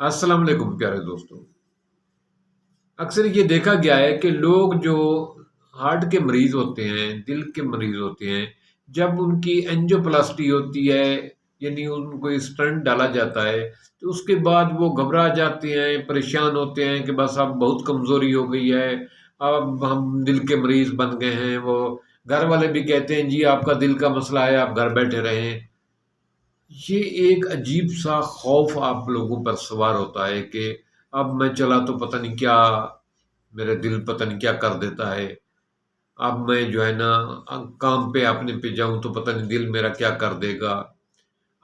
अस्सलाम वालेकुम प्यारे दोस्तों। अक्सर ये देखा गया है कि लोग जो हार्ट के मरीज होते हैं, दिल के मरीज होते हैं, जब उनकी एंजियोप्लास्टी होती है, यानी उनको स्टंट डाला जाता है, तो उसके बाद वो घबरा जाते हैं, परेशान होते हैं कि बस अब बहुत कमज़ोरी हो गई है, अब हम दिल के मरीज बन गए हैं। वो घर वाले भी कहते हैं जी आपका दिल का मसला है, आप घर बैठे रहें। ये एक अजीब सा खौफ आप लोगों पर सवार होता है कि अब मैं चला तो पता नहीं क्या, मेरा दिल पता नहीं क्या कर देता है। अब मैं जो है ना काम पे अपने पे जाऊं तो पता नहीं दिल मेरा क्या कर देगा।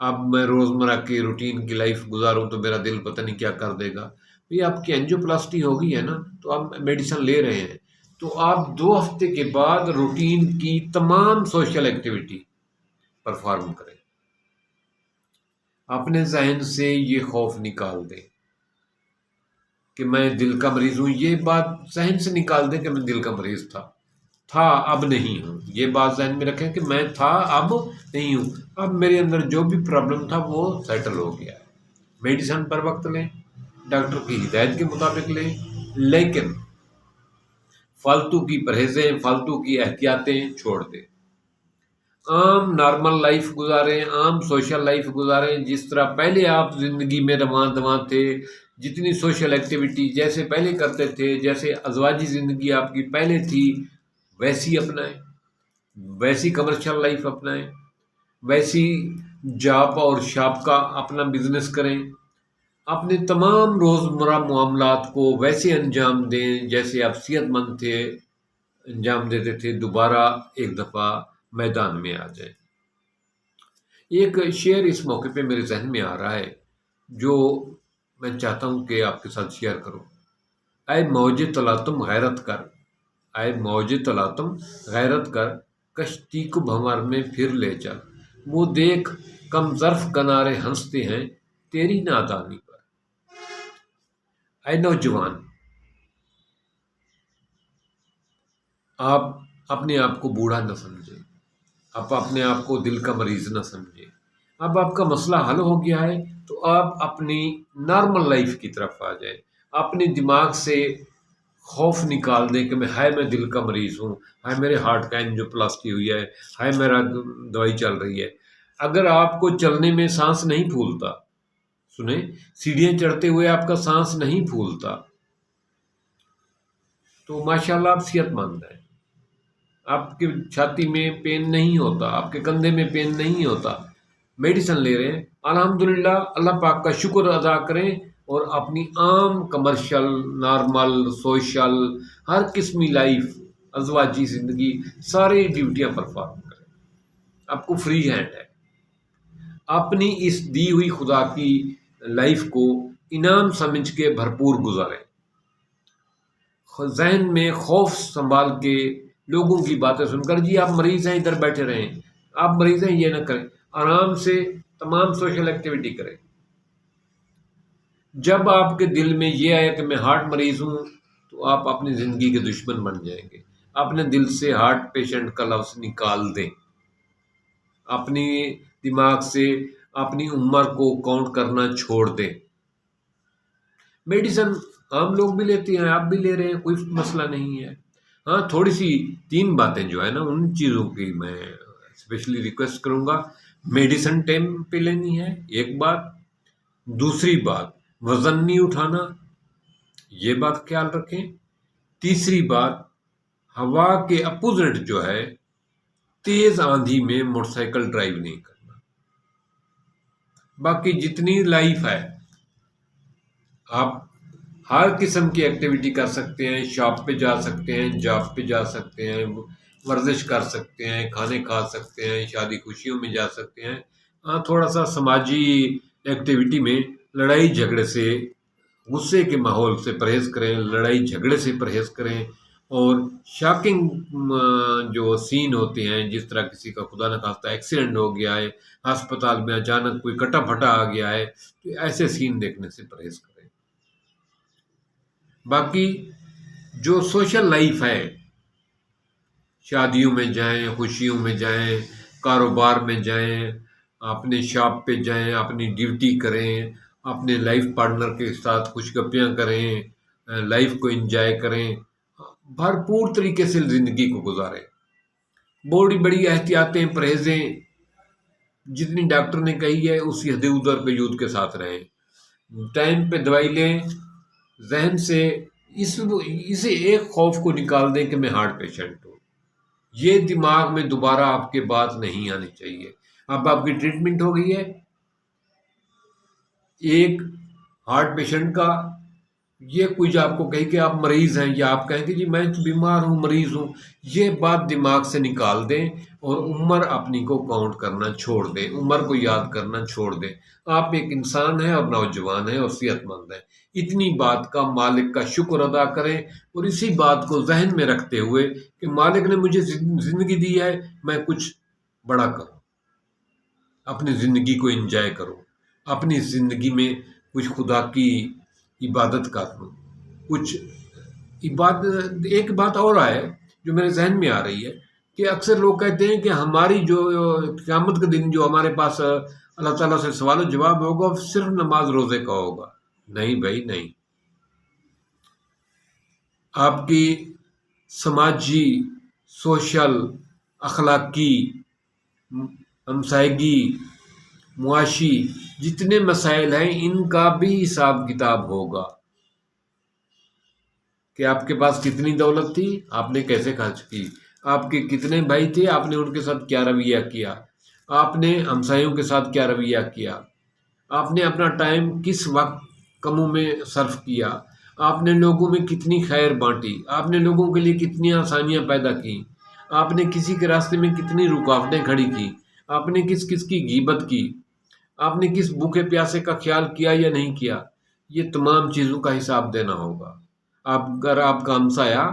अब मैं रोजमर्रा की रूटीन की लाइफ गुजारूं तो मेरा दिल पता नहीं क्या कर देगा। ये आपकी एंजियोप्लास्टी हो गई है ना, तो आप मेडिसिन ले रहे हैं, तो आप 2 हफ्ते के बाद रूटीन की तमाम सोशल एक्टिविटी परफॉर्म करें। अपने जहन से ये खौफ निकाल दें कि मैं दिल का मरीज हूं। ये बात जहन से निकाल दें कि मैं दिल का मरीज था अब नहीं हूं। ये बात जहन में रखें कि मैं था अब नहीं हूं। अब मेरे अंदर जो भी प्रॉब्लम था वो सेटल हो गया है। मेडिसिन पर वक्त लें, डॉक्टर की हिदायत के मुताबिक लें, लेकिन फालतू की परहेजें, फालतू की एहतियातें छोड़ दें। आम नॉर्मल लाइफ गुजारें, आम सोशल लाइफ गुजारें, जिस तरह पहले आप ज़िंदगी में रवां दवां थे। जितनी सोशल एक्टिविटी जैसे पहले करते थे, जैसे अज़वाजी ज़िंदगी आपकी पहले थी, वैसी अपनाएं, वैसी कमर्शियल लाइफ अपनाएं, वैसी जॉब और शॉप का अपना बिजनेस करें। अपने तमाम रोज़मर्रा मामलात को वैसे अंजाम दें जैसे आप सेहतमंद थे, अंजाम देते थे, दोबारा एक दफ़ा मैदान में आ जाए। एक शेर इस मौके पे मेरे जहन में आ रहा है, जो मैं चाहता हूँ कि आपके साथ शेयर करूँ। ऐ मौज तलातुम गैरत कर, ऐ मौज तलातुम गैरत कर, कश्ती को भंवर में फिर ले चल। वो देख कम ज़र्फ किनारे हंसते हैं तेरी नादानी पर। ऐ नौजवान, आप अपने आप को बूढ़ा न समझें, आप अपने आप को दिल का मरीज न समझें। अब आपका मसला हल हो गया है, तो आप अपनी नॉर्मल लाइफ की तरफ आ जाएं। अपने दिमाग से खौफ निकाल दें कि मैं दिल का मरीज हूँ, हाय मेरे हार्ट का एंजियोप्लास्टी हुई है, हाय मेरा दवाई चल रही है। अगर आपको चलने में सांस नहीं फूलता, सुने, सीढ़ियाँ चढ़ते हुए आपका सांस नहीं फूलता, तो माशाल्लाह आप सेहतमंद हैं। आपकी छाती में पेन नहीं होता, आपके कंधे में पेन नहीं होता, मेडिसिन ले रहे हैं, अल्हम्दुलिल्लाह, अल्लाह पाक का शुक्र अदा करें और अपनी आम कमर्शियल, नॉर्मल, सोशल, हर किस्मी लाइफ, अज़वाजी ज़िंदगी, सारी ड्यूटियां परफॉर्म करें। आपको फ्री हैंड है। अपनी इस दी हुई खुदा की लाइफ को इनाम समझ के भरपूर गुजारें। जहन में खौफ संभाल के लोगों की बातें सुनकर जी आप मरीज हैं इधर बैठे रहें, आप मरीज हैं ये ना करें, आराम से तमाम सोशल एक्टिविटी करें। जब आपके दिल में ये आया कि मैं हार्ट मरीज हूं, तो आप अपनी जिंदगी के दुश्मन बन जाएंगे। अपने दिल से हार्ट पेशेंट का लफ्ज निकाल दें। अपनी दिमाग से अपनी उम्र को काउंट करना छोड़ दें। मेडिसिन आम लोग भी लेते हैं, आप भी ले रहे हैं, कोई मसला नहीं है। हाँ, थोड़ी सी 3 बातें जो है ना, उन चीज़ों की मैं स्पेशली रिक्वेस्ट करूँगा। मेडिसिन टाइम पे लेनी है, एक बात। दूसरी बात, वज़न नहीं उठाना, ये बात ख्याल रखें। तीसरी बात, हवा के अपोजिट जो है, तेज़ आंधी में मोटरसाइकिल ड्राइव नहीं करना। बाकी जितनी लाइफ है, आप हर किस्म की एक्टिविटी कर सकते हैं, शॉप पे जा सकते हैं, जॉब पे जा सकते हैं, वर्जिश कर सकते हैं, खाने खा सकते हैं, शादी खुशियों में जा सकते हैं। हाँ, थोड़ा सा समाजी एक्टिविटी में लड़ाई झगड़े से, गुस्से के माहौल से परहेज़ करें, लड़ाई झगड़े से परहेज़ करें। और शॉकिंग जो सीन होते हैं, जिस तरह किसी का खुदा न खास्ता एक्सीडेंट हो गया है, अस्पताल में अचानक कोई कटा फटा आ गया है, तो ऐसे सीन देखने से परहेज़ करें। बाकी जो सोशल लाइफ है, शादियों में जाएं, खुशियों में जाएं, कारोबार में जाएं, अपने शॉप पे जाएं, अपनी ड्यूटी करें, اپنے لائف پارٹنر کے ساتھ خوش گپیاں کریں، لائف کو انجوائے کریں، بھرپور طریقے سے زندگی کو گزاریں، بڑی بڑی احتیاطیں پرہیزیں جتنی ڈاکٹر نے کہی ہے اسی حد ادھر پہ یوتھ کے ساتھ رہیں، ٹائم پہ دوائی لیں، ذہن سے اسے ایک خوف کو نکال دیں کہ میں ہارٹ پیشنٹ ہوں، یہ دماغ میں دوبارہ آپ کے بات نہیں آنی چاہیے۔ اب آپ کی ٹریٹمنٹ ہو گئی ہے ایک ہارٹ پیشنٹ کا، یہ کوئی آپ کو کہے کہ آپ مریض ہیں یا آپ کہیں کہ جی میں بیمار ہوں مریض ہوں، یہ بات دماغ سے نکال دیں اور عمر اپنی کو کاؤنٹ کرنا چھوڑ دیں، عمر کو یاد کرنا چھوڑ دیں۔ آپ ایک انسان ہیں اور نوجوان ہیں اور صحت مند ہیں، اتنی بات کا مالک کا شکر ادا کریں، اور اسی بات کو ذہن میں رکھتے ہوئے کہ مالک نے مجھے زندگی دی ہے، میں کچھ بڑا کروں، اپنی زندگی کو انجوائے کروں، اپنی زندگی میں کچھ خدا کی عبادت کر لوں، کچھ عبادت۔ ایک بات اور آئے جو میرے ذہن میں آ رہی ہے کہ اکثر لوگ کہتے ہیں کہ ہماری جو قیامت کے دن جو ہمارے پاس اللہ تعالیٰ سے سوال و جواب ہوگا صرف نماز روزے کا ہوگا۔ نہیں بھائی نہیں، آپ کی سماجی، سوشل، اخلاقی، ہمسائیگی، معاشی جتنے مسائل ہیں ان کا بھی حساب کتاب ہوگا، کہ آپ کے پاس کتنی دولت تھی، آپ نے کیسے خرچ کی، آپ کے کتنے بھائی تھے، آپ نے ان کے ساتھ کیا رویہ کیا، آپ نے ہمسایوں کے ساتھ کیا رویہ کیا، آپ نے اپنا ٹائم کس وقت کموں میں صرف کیا، آپ نے لوگوں میں کتنی خیر بانٹی، آپ نے لوگوں کے لیے کتنی آسانیاں پیدا کی، آپ نے کسی کے راستے میں کتنی رکاوٹیں کھڑی کی، آپ نے کس کس کی غیبت کی، آپ نے کس بھوکے پیاسے کا خیال کیا یا نہیں کیا، یہ تمام چیزوں کا حساب دینا ہوگا۔ اگر آپ کا ہمسایہ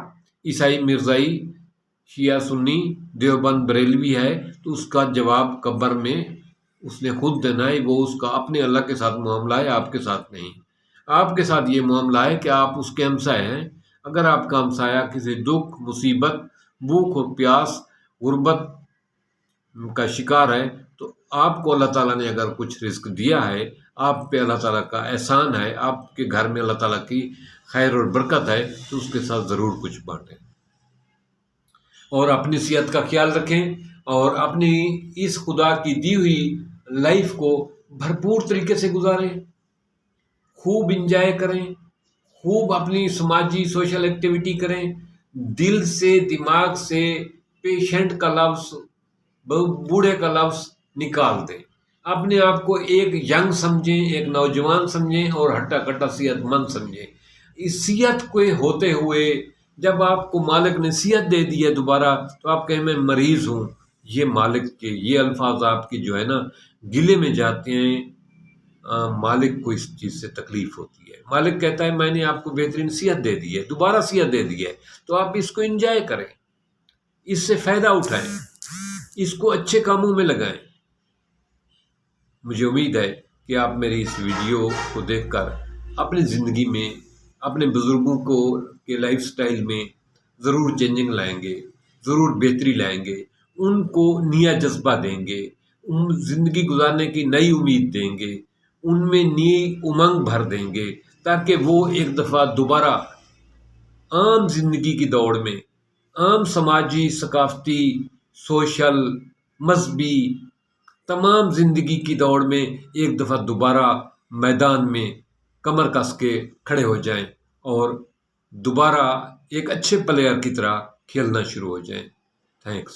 عیسائی، مرزائی، شیعہ، سنی، دیوبند، بریلوی ہے تو اس کا جواب قبر میں اس نے خود دینا ہے، وہ اس کا اپنے اللہ کے ساتھ معاملہ ہے، آپ کے ساتھ نہیں۔ آپ کے ساتھ یہ معاملہ ہے کہ آپ اس کے ہمسائے ہیں، اگر آپ کا ہمسایہ کسی دکھ، مصیبت، بھوک اور پیاس، غربت کا شکار ہے تو آپ کو اللہ تعالیٰ نے اگر کچھ رزق دیا ہے، آپ پہ اللہ تعالیٰ کا احسان ہے، آپ کے گھر میں اللہ تعالیٰ کی خیر اور برکت ہے، تو اس کے ساتھ ضرور کچھ بانٹیں، اور اپنی صحت کا خیال رکھیں، اور اپنی اس خدا کی دی ہوئی لائف کو بھرپور طریقے سے گزاریں، خوب انجوائے کریں، خوب اپنی سماجی سوشل ایکٹیویٹی کریں، دل سے دماغ سے پیشنٹ کا لفظ، بوڑھے کا لفظ نکال دیں، اپنے آپ کو ایک ینگ سمجھیں، ایک نوجوان سمجھیں اور ہٹا کٹا صحت مند سمجھیں۔ اس صحت کو ہوتے ہوئے جب آپ کو مالک نے صحت دے دی ہے دوبارہ تو آپ کہیں میں مریض ہوں، یہ مالک کے یہ الفاظ آپ کی جو ہے نا گلے میں جاتے ہیں، مالک کو اس چیز سے تکلیف ہوتی ہے۔ مالک کہتا ہے میں نے آپ کو بہترین صحت دے دی ہے، دوبارہ صحت دے دی ہے، تو آپ اس کو انجوائے کریں، اس سے فائدہ اٹھائیں، اس کو اچھے کاموں میں لگائیں۔ مجھے امید ہے کہ آپ میری اس ویڈیو کو دیکھ کر اپنی زندگی میں اپنے بزرگوں کے لائف سٹائل میں ضرور چینجنگ لائیں گے، ضرور بہتری لائیں گے، ان کو نیا جذبہ دیں گے، ان زندگی گزارنے کی نئی امید دیں گے، ان میں نئی امنگ بھر دیں گے، تاکہ وہ ایک دفعہ دوبارہ عام زندگی کی دوڑ میں، عام سماجی، ثقافتی، سوشل، مذہبی تمام زندگی کی دوڑ میں ایک دفعہ دوبارہ میدان میں کمر کس کے کھڑے ہو جائیں اور دوبارہ ایک اچھے پلیئر کی طرح کھیلنا شروع ہو جائیں۔ تھینکس۔